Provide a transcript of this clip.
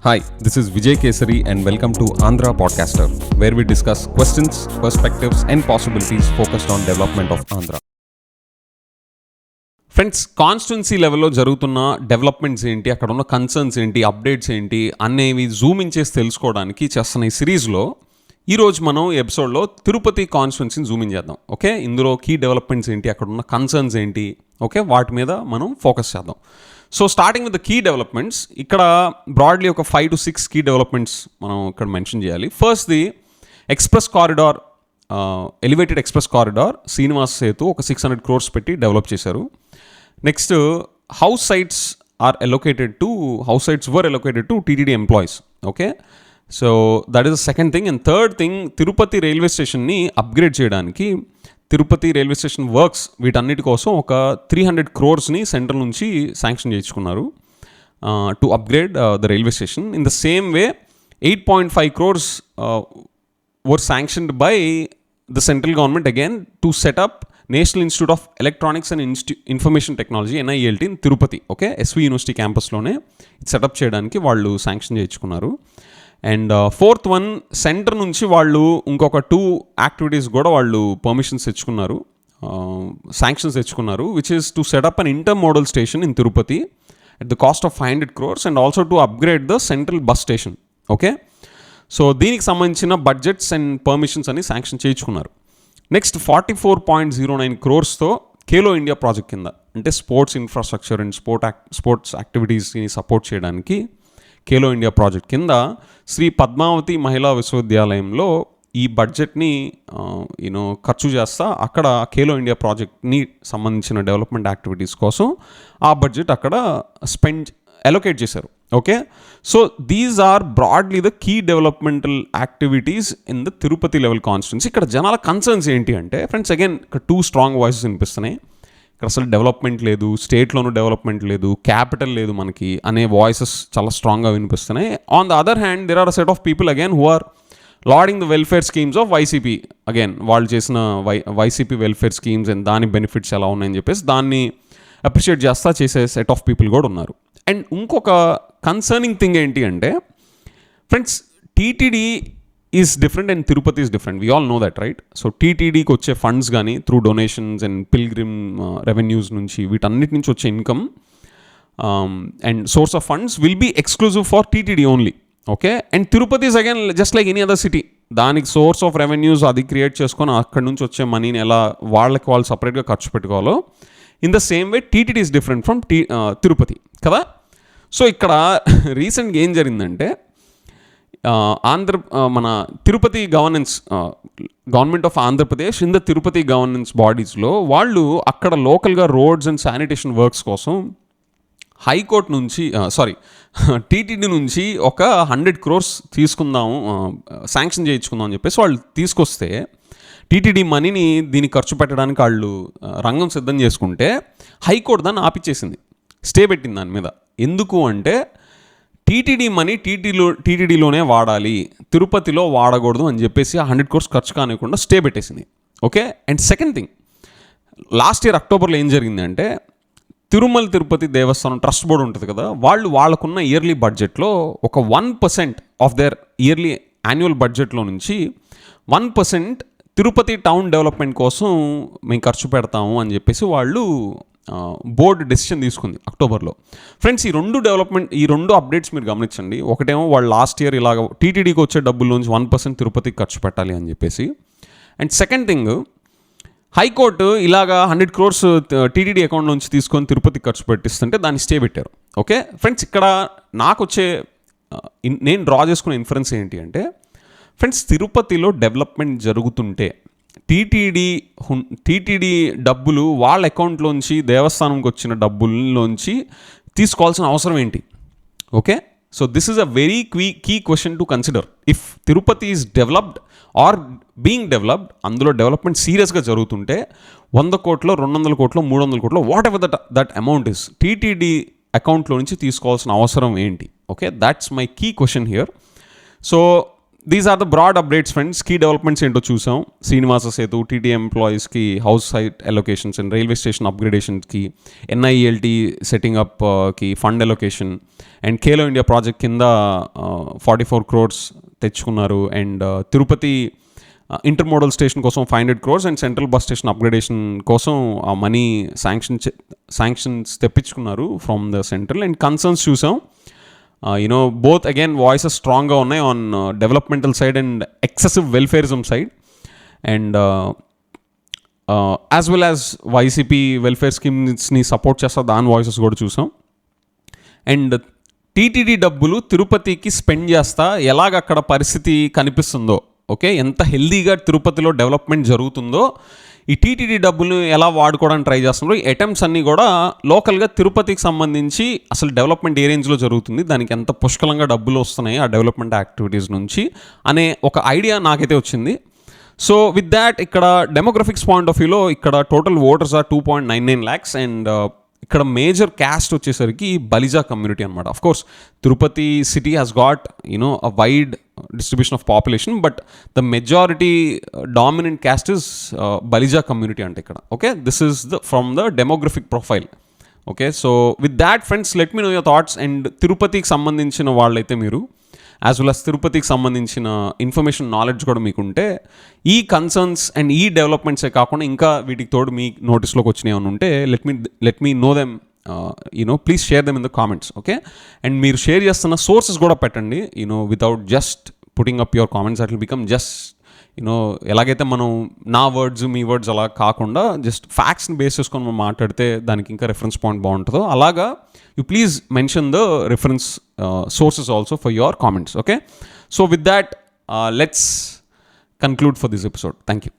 Hi, this is Vijay Kesari and welcome to Andhra Podcaster, where we discuss questions, perspectives and possibilities focused on development of Andhra. Friends, constituency లెవెల్లో జరుగుతున్న developments ఏంటి, అక్కడ ఉన్న concerns ఏంటి, updates ఏంటి అనేవి Zoom in చేసి తెలుసుకోవడానికి చేస్తున్న ఈ సిరీస్లో ఈరోజు మనం ఈ ఎపిసోడ్లో తిరుపతి కాన్స్టిట్యున్సీని జూమ్ ఇన్ చేద్దాం. ఓకే, ఇందులో కీ డెవలప్మెంట్స్ ఏంటి, అక్కడ ఉన్న కన్సర్న్స్ ఏంటి, ఓకే, వాటి మీద మనం ఫోకస్ చేద్దాం. So starting with the key developments, ఇక్కడ బ్రాడ్లీ ఒక 5 to 6 కీ డెవలప్మెంట్స్ మనం ఇక్కడ మెన్షన్ చేయాలి. First the express corridor, elevated express corridor Srinivas Setu ఒక 600 crores పెట్టి డెవలప్ చేశారు. Next, house sites were allocated to TTD employees. Okay, so that is the second thing. And third thing, Tirupati railway స్టేషన్ని upgrade చేయడానికి Tirupati railway station works వీటన్నిటి కోసం ఒక 300 crores central నుంచి sanction చేయించుకున్నారు to upgrade the railway station. In the same way 8.5 crores were sanctioned by the central government again to set up national institute of electronics and information technology NIELT in Tirupati. Okay, SV university క్యాంపస్లోనే setup చేయడానికి వాళ్ళు sanction చేయించుకున్నారు. And fourth one, centre నుంచి వాళ్ళు ఇంకొక 2 activities కూడా వాళ్ళు permissions తెచ్చుకున్నారు, శాంక్షన్స్ తెచ్చుకున్నారు, which is to set up an inter modal station in Tirupati at the cost of 500 crores and also to upgrade the central bus station. Okay, so దీనికి సంబంధించిన budgets and permissions అని శాంక్షన్ చేయించుకున్నారు. Next 44.09 crores Khelo India project కింద, అంటే sports infrastructure and sports యాక్టివిటీస్ని support చేయడానికి Khelo India project కింద శ్రీ పద్మావతి మహిళా విశ్వవిద్యాలయంలో ఈ బడ్జెట్ని ఖర్చు చేస్తా అక్కడ ఖేలో ఇండియా ప్రాజెక్ట్ని సంబంధించిన డెవలప్మెంట్ యాక్టివిటీస్ కోసం ఆ బడ్జెట్ అక్కడ అలొకేట్ చేశారు. Okay, so these are broadly the key developmental activities in the Tirupati level constituency. ఇక్కడ జనాల కన్సర్న్స్ ఏంటి అంటే, ఫ్రెండ్స్ అగైన్ ఇక్కడ 2 strong వాయిసెస్ వినిపిస్తున్నాయి. ఇక్కడ అసలు డెవలప్మెంట్ లేదు, స్టేట్లోనూ డెవలప్మెంట్ లేదు, క్యాపిటల్ లేదు మనకి అనే వాయిసెస్ చాలా స్ట్రాంగ్గా వినిపిస్తున్నాయి. On the other hand there are a set of people again who are lauding the welfare schemes of YCP. Again వాళ్ళు చేసిన వైసీపీ వెల్ఫేర్ స్కీమ్స్ అండ్ దాని బెనిఫిట్స్ ఎలా ఉన్నాయని చెప్పేసి దాన్ని అప్రిషియేట్ చేసే సెట్ ఆఫ్ పీపుల్ కూడా ఉన్నారు. అండ్ ఇంకొక కన్సర్నింగ్ థింగ్ ఏంటి అంటే, friends, TTD is different and Tirupati is different. We all know that, right? So టీటీడీకి వచ్చే ఫండ్స్ కానీ through donations and pilgrim revenues నుంచి వీటన్నిటి నుంచి వచ్చే income and source of funds will be exclusive for TTD only. Okay, and Tirupati is again just like any other city. దానికి source of revenues అది create చేసుకొని అక్కడి నుంచి వచ్చే మనీని ఎలా వాళ్ళు సపరేట్గా ఖర్చు పెట్టుకోవాలో, in the same way TTD is different from Tirupati కదా. సో ఇక్కడ రీసెంట్గా ఏం జరిగిందంటే, మన Tirupati government of Andhra Pradesh in the Tirupati governance బాడీస్లో వాళ్ళు అక్కడ లోకల్గా రోడ్స్ అండ్ శానిటేషన్ వర్క్స్ కోసం హైకోర్టు నుంచి టీటీడీ నుంచి ఒక 100 crores తీసుకుందాము, శాంక్షన్ చేయించుకుందాం అని చెప్పేసి వాళ్ళు తీసుకొస్తే, టీటీడీ మనీని దీనికి ఖర్చు పెట్టడానికి వాళ్ళు రంగం సిద్ధం చేసుకుంటే హైకోర్టు దాన్ని ఆపిచ్చేసింది, స్టే పెట్టింది దాని మీద. ఎందుకు అంటే టీటీడీ మనీ టీటీడీలోనే వాడాలి, తిరుపతిలో వాడకూడదు అని చెప్పేసి ఆ 100 crores ఖర్చు కానివ్వకుండా స్టే పెట్టేసింది. Okay, and second thing, last year అక్టోబర్లో ఏం జరిగింది అంటే, తిరుపతి దేవస్థానం ట్రస్ట్ బోర్డు ఉంటుంది కదా, వాళ్ళకున్న ఇయర్లీ బడ్జెట్లో ఒక 1% ఆఫ్ దేర్ ఇయర్లీ యాన్యువల్ బడ్జెట్లో నుంచి 1% తిరుపతి టౌన్ డెవలప్మెంట్ కోసం మేము ఖర్చు పెడతాము అని చెప్పేసి వాళ్ళు బోర్డు డెసిషన్ తీసుకుంది అక్టోబర్లో. ఫ్రెండ్స్, ఈ రెండు అప్డేట్స్ మీరు గమనించండి. ఒకటేమో వాళ్ళు లాస్ట్ ఇయర్ ఇలాగ టీటీడీకి వచ్చే డబ్బుల్లోంచి 1% తిరుపతికి ఖర్చు పెట్టాలి అని చెప్పేసి, అండ్ సెకండ్ థింగ్, హైకోర్టు ఇలాగా 100 crores టీటీడీ అకౌంట్ నుంచి తీసుకొని తిరుపతికి ఖర్చు పెట్టిస్తుంటే దాన్ని స్టే పెట్టారు. ఓకే ఫ్రెండ్స్, ఇక్కడ నేను డ్రా చేసుకునే ఇన్ఫరెన్స్ ఏంటి అంటే, ఫ్రెండ్స్, తిరుపతిలో డెవలప్మెంట్ జరుగుతుంటే టీటీడీ డబ్బులు వాళ్ళ అకౌంట్లోంచి దేవస్థానంకి వచ్చిన డబ్బుల్లోంచి తీసుకోవాల్సిన అవసరం ఏంటి? Okay, so this is a very key question to consider. If Tirupati is developed or being developed, అందులో డెవలప్మెంట్ సీరియస్గా జరుగుతుంటే 100 crores, 200 crores, 300 crores, whatever that amount is, TTD అకౌంట్లో నుంచి తీసుకోవాల్సిన అవసరం ఏంటి? Okay, that's my key question here. So these are the broad updates friends. Key developments ఏంటో చూసాం. శ్రీనివాస సేతు, టీటీ ఎంప్లాయీస్కి house site allocations and railway station అప్గ్రేడేషన్కి, NIELT setting అప్కి fund allocation, and Khelo India project కింద 44 crores తెచ్చుకున్నారు. అండ్ తిరుపతి ఇంటర్మోడల్ స్టేషన్ కోసం 500 crores and central bus station upgradation కోసం ఆ money sanctions తెప్పించుకున్నారు from the central. And concerns చూసాం. బోత్ అగైన్ వాయిసెస్ స్ట్రాంగ్గా ఉన్నాయి on developmental side and excessive welfarism side, and as well as YCP welfare స్కీమ్స్ని support చేస్తా దాని వాయిసెస్ కూడా చూసాం. అండ్ టీటీడీ డబ్బులు తిరుపతికి స్పెండ్ చేస్తా ఎలాగ అక్కడ పరిస్థితి కనిపిస్తుందో, ఓకే, ఎంత హెల్దీగా తిరుపతిలో డెవలప్మెంట్ జరుగుతుందో, ఈ టీటీడీ డబ్బులు ఎలా వాడుకోవడానికి ట్రై చేస్తున్నారు, ఈ అటెంప్ట్స్ అన్నీ కూడా లోకల్గా తిరుపతికి సంబంధించి అసలు డెవలప్మెంట్ ఏ రేంజ్లో జరుగుతుంది, దానికి ఎంత పుష్కలంగా డబ్బులు వస్తున్నాయి ఆ డెవలప్మెంట్ యాక్టివిటీస్ నుంచి అనే ఒక ఐడియా నాకైతే వచ్చింది. సో విత్ దాట్ ఇక్కడ డెమోగ్రఫిక్స్ పాయింట్ ఆఫ్ వ్యూలో ఇక్కడ total voters are 2.99 lakhs and ఇక్కడ మేజర్ క్యాస్ట్ వచ్చేసరికి బలిజా కమ్యూనిటీ అనమాట. Of course Tirupati city has got a wide distribution of population, but the majority dominant caste is Balija community అంటే ఇక్కడ. Okay, this is from the demographic profile. Okay, so with that friends let me know your thoughts. And తిరుపతికి సంబంధించిన వాళ్ళైతే మీరు as well as తిరుపతికి సంబంధించిన information knowledge కూడా మీకుంటే ఈ కన్సర్న్స్ అండ్ ఈ డెవలప్మెంట్సే కాకుండా ఇంకా వీటికి తోడు మీ నోటీస్లోకి వచ్చినాయి అని ఉంటే let me know them, please share them in the comments. Okay, and మీరు షేర్ చేస్తున్న సోర్సెస్ కూడా పెట్టండి, without just putting up your comments. That will become just ఎలాగైతే మనం నా వర్డ్స్ మీ వర్డ్స్ అలా కాకుండా జస్ట్ ఫ్యాక్ట్స్ని బేస్ చేసుకొని మనం మాట్లాడితే దానికి ఇంకా రెఫరెన్స్ పాయింట్ బాగుంటుందో అలాగా you please mention the reference sources also for your comments. Okay, so with that let's conclude for this episode. Thank you.